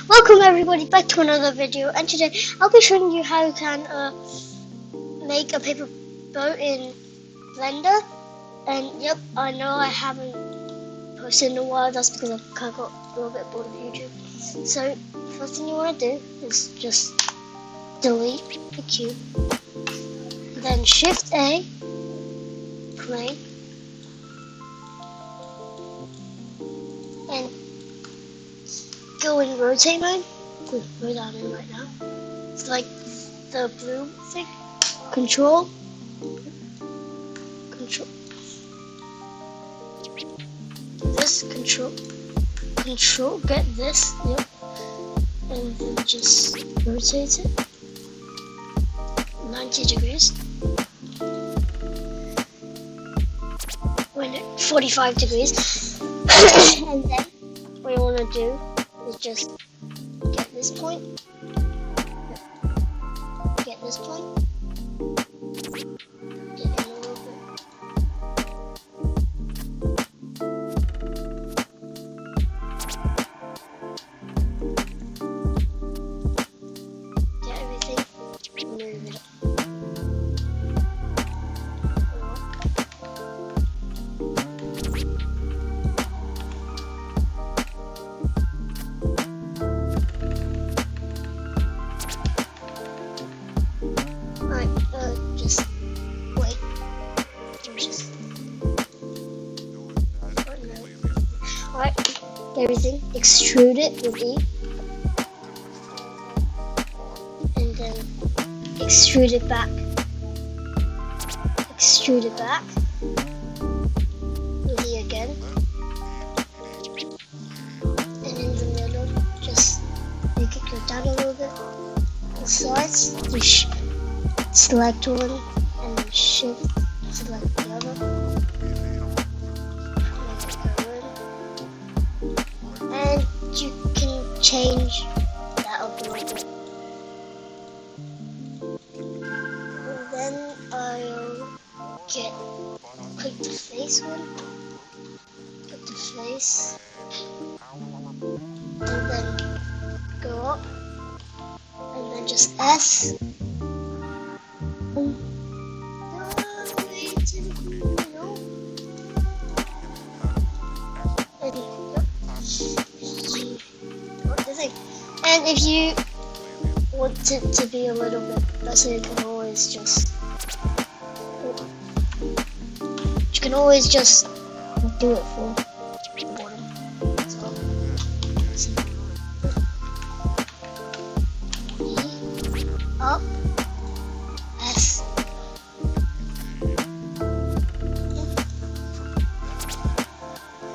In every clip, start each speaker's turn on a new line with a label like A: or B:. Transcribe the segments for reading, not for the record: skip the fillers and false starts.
A: Welcome everybody back to another video, and today I'll be showing you how you can make a paper boat in Blender. And yep, I know I haven't posted in a while, that's because I've kind of got a little bit bored of YouTube. So first thing you want to do is just delete the cube, then Shift A, plane, and go in rotate mode. Where I'm in right now. It's like the blue thing. Control. This control. Get this. Yep. And then just rotate it 90 degrees. When 45 degrees. And then what you want to do is just get this point, get this point, get in a little bit, get everything, move it up. Just wait. Alright, everything. Extrude it with E. And then extrude it back. Extrude it back. With E again. And in the middle, just make it go down a little bit. The sides, select one and then shift, select the other, make it go in, and you can change that up a little bit. And then I'll click the face one, click the face, and then go up, and then just S. And if you want it to be a little bit better, you can always just do it for the bottom. So E, up, S.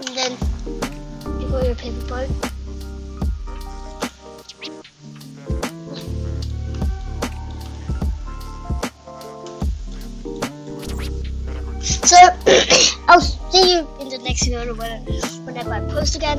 A: And then you got your paper boat. So I'll see you in the next video whenever I post again.